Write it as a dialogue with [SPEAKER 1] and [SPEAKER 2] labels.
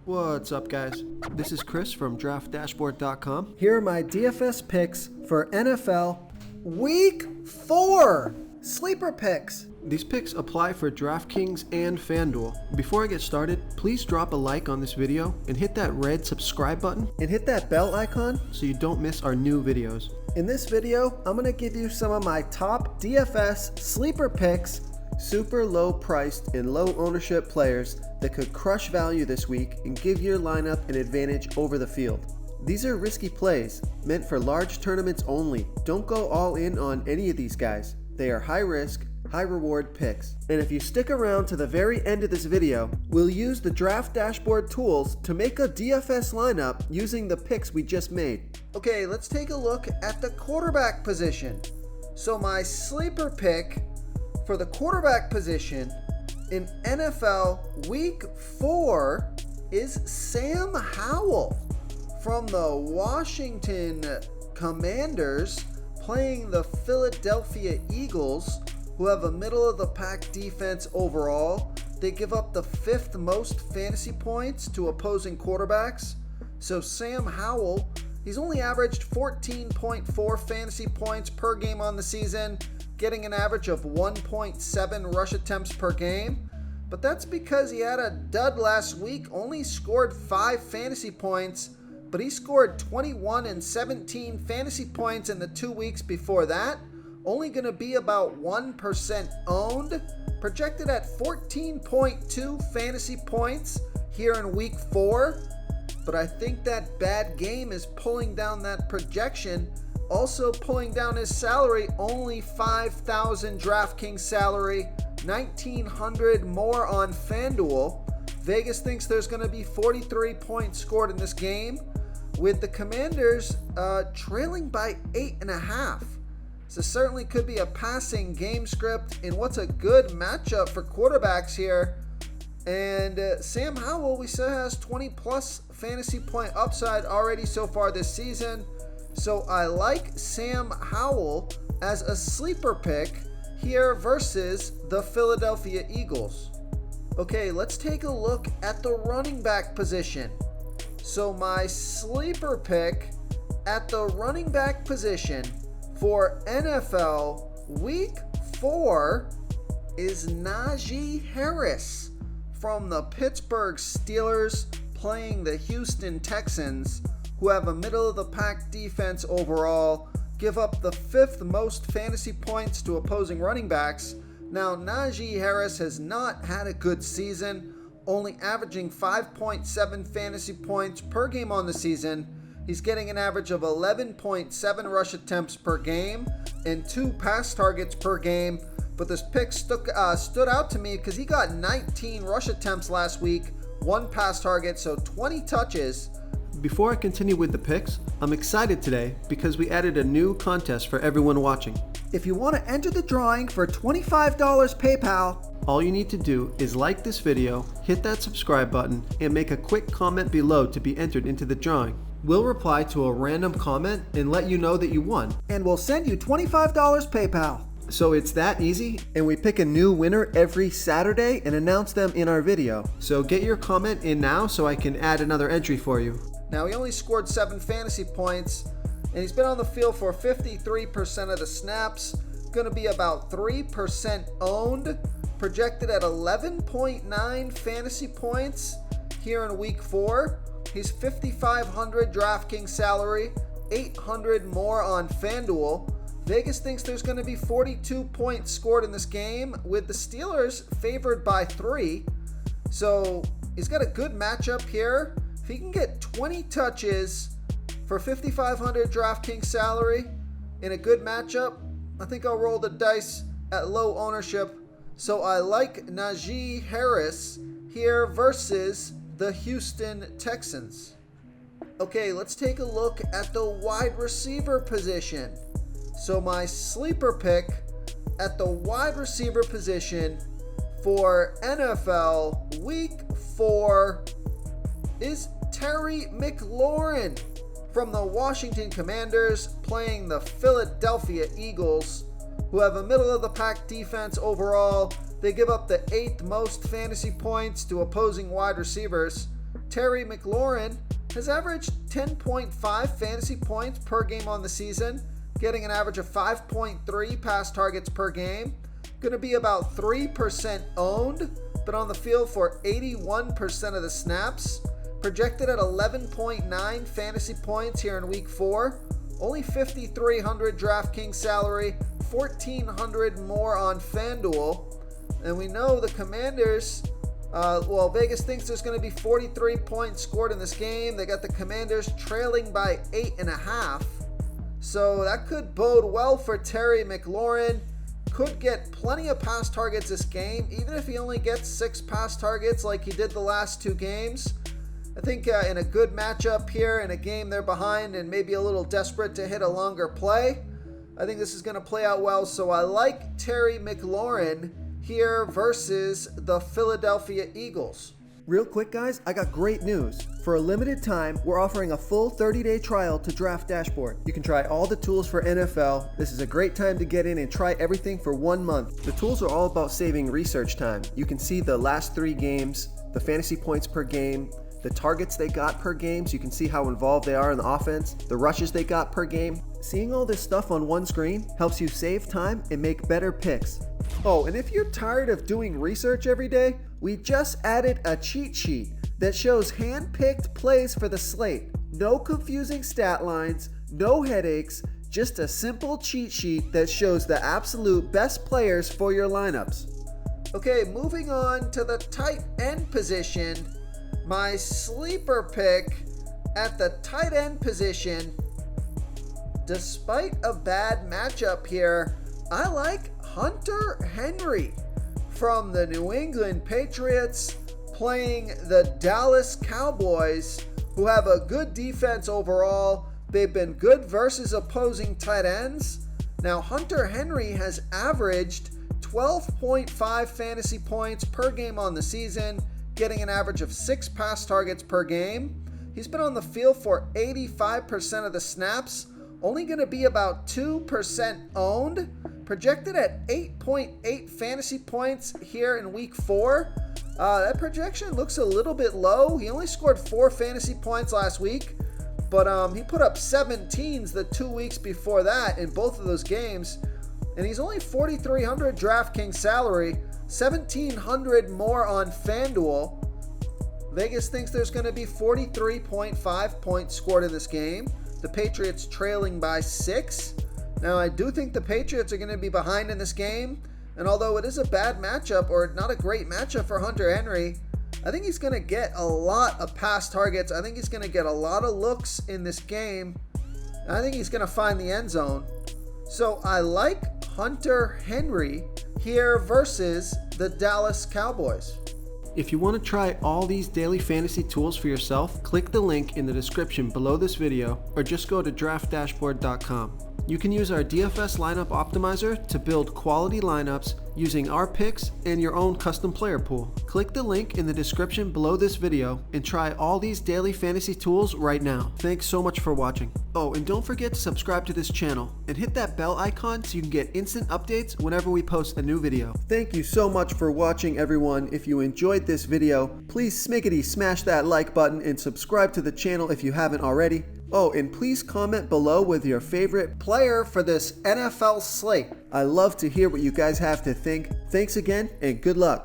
[SPEAKER 1] What's up, guys? This is Chris from DraftDashboard.com.
[SPEAKER 2] Here are my DFS picks for NFL Week 4 Sleeper Picks.
[SPEAKER 1] These picks apply for DraftKings and FanDuel. Before I get started, please drop a like on this video and hit that red subscribe button
[SPEAKER 2] And hit that bell icon
[SPEAKER 1] so you don't miss our new videos.
[SPEAKER 2] In this video, I'm going to give you some of my top DFS Sleeper Picks, super low priced and low ownership players that could crush value this week and give your lineup an advantage over the field. These are risky plays, meant for large tournaments only. Don't go all in on any of these guys. They are high risk, high reward picks. And if you stick around to the very end of this video, we'll use the Draft Dashboard tools to make a DFS lineup using the picks we just made. Okay, let's take a look at the quarterback position. So my sleeper pick for the quarterback position in NFL Week 4 is Sam Howell from the Washington Commanders playing the Philadelphia Eagles, who have a middle-of-the-pack defense overall. They give up the 5th most fantasy points to opposing quarterbacks. So Sam Howell, he's only averaged 14.4 fantasy points per game on the season, getting an average of 1.7 rush attempts per game. But that's because he had a dud last week, only scored 5 fantasy points, but he scored 21 and 17 fantasy points in the 2 weeks before that. Only going to be about 1% owned, projected at 14.2 fantasy points here in Week 4. But I think that bad game is pulling down that projection, also pulling down his salary, only $5,000 DraftKings salary, $1,900 more on FanDuel. Vegas thinks there's going to be 43 points scored in this game, with the Commanders trailing by 8.5. So certainly could be a passing game script in what's a good matchup for quarterbacks here. And Sam Howell, we said, has 20 plus fantasy point upside already so far this season. So I like Sam Howell as a sleeper pick here versus the Philadelphia Eagles. Okay, let's take a look at the running back position. So my sleeper pick at the running back position for NFL Week 4 is Najee Harris from the Pittsburgh Steelers playing the Houston Texans, who have a middle-of-the-pack defense overall, give up the 5th most fantasy points to opposing running backs. Now, Najee Harris has not had a good season, only averaging 5.7 fantasy points per game on the season. He's getting an average of 11.7 rush attempts per game and 2 pass targets per game. But this pick stood out to me because he got 19 rush attempts last week, 1 pass target, so 20 touches.
[SPEAKER 1] Before I continue with the picks, I'm excited today because we added a new contest for everyone watching.
[SPEAKER 2] If you want to enter the drawing for $25 PayPal,
[SPEAKER 1] all you need to do is like this video, hit that subscribe button, and make a quick comment below to be entered into the drawing. We'll reply to a random comment and let you know that you won.
[SPEAKER 2] And we'll send you $25 PayPal.
[SPEAKER 1] So it's that easy, and we pick a new winner every Saturday and announce them in our video. So get your comment in now so I can add another entry for you.
[SPEAKER 2] Now, he only scored 7 fantasy points, and he's been on the field for 53% of the snaps. Going to be about 3% owned, projected at 11.9 fantasy points here in Week 4. He's $5,500 DraftKings salary, $800 more on FanDuel. Vegas thinks there's going to be 42 points scored in this game, with the Steelers favored by 3. So he's got a good matchup here. If he can get 20 touches for $5,500 DraftKings salary in a good matchup, I think I'll roll the dice at low ownership. So I like Najee Harris here versus the Houston Texans. Okay, let's take a look at the wide receiver position. So my sleeper pick at the wide receiver position for NFL Week 4 is Terry McLaurin from the Washington Commanders playing the Philadelphia Eagles, who have a middle-of-the-pack defense overall. They give up the 8th most fantasy points to opposing wide receivers. Terry McLaurin has averaged 10.5 fantasy points per game on the season, getting an average of 5.3 pass targets per game. Going to be about 3% owned, but on the field for 81% of the snaps. Projected at 11.9 fantasy points here in week 4. Only 5,300 DraftKings salary, 1,400 more on FanDuel. And we know the Commanders, Vegas thinks there's going to be 43 points scored in this game. They got the Commanders trailing by 8.5. So that could bode well for Terry McLaurin. Could get plenty of pass targets this game, even if he only gets 6 pass targets like he did the last 2 games. I think in a good matchup here, in a game they're behind and maybe a little desperate to hit a longer play, I think this is going to play out well. So I like Terry McLaurin here versus the Philadelphia Eagles.
[SPEAKER 1] Real quick, guys, I got great news. For a limited time, we're offering a full 30-day trial to Draft Dashboard. You can try all the tools for NFL. This is a great time to get in and try everything for 1 month. The tools are all about saving research time. You can see the last 3 games, the fantasy points per game, the targets they got per game, so you can see how involved they are in the offense, the rushes they got per game. Seeing all this stuff on one screen helps you save time and make better picks. Oh, and if you're tired of doing research every day, we just added a cheat sheet that shows hand-picked plays for the slate. No confusing stat lines, no headaches, just a simple cheat sheet that shows the absolute best players for your lineups. Okay, moving on to the tight end position. My sleeper pick at the tight end position, despite a bad matchup here, I like Hunter Henry from the New England Patriots playing the Dallas Cowboys, who have a good defense overall. They've been good versus opposing tight ends. Now, Hunter Henry has averaged 12.5 fantasy points per game on the season, getting an average of 6 pass targets per game. He's been on the field for 85% of the snaps, only going to be about 2% owned, projected at 8.8 fantasy points here in week 4. That projection looks a little bit low. He only scored 4 fantasy points last week, but he put up 17s the 2 weeks before that in both of those games, and he's only 4,300 DraftKings salary, 1,700 more on FanDuel. Vegas thinks there's going to be 43.5 points scored in this game. The Patriots trailing by 6. Now, I do think the Patriots are going to be behind in this game, and although it is a bad matchup, or not a great matchup for Hunter Henry, I think he's going to get a lot of pass targets. I think he's going to get a lot of looks in this game. I think he's going to find the end zone. So I like Hunter Henry here versus the Dallas Cowboys. If you want to try all these daily fantasy tools for yourself, click the link in the description below this video or just go to draftdashboard.com. You can use our DFS lineup optimizer to build quality lineups using our picks and your own custom player pool. Click the link in the description below this video and try all these daily fantasy tools right now. Thanks so much for watching. Oh, and don't forget to subscribe to this channel and hit that bell icon so you can get instant updates whenever we post a new video. Thank you so much for watching, everyone. If you enjoyed this video, please smiggity smash that like button and subscribe to the channel if you haven't already. Oh, and please comment below with your favorite player for this NFL slate. I love to hear what you guys have to think. Thanks again, and good luck.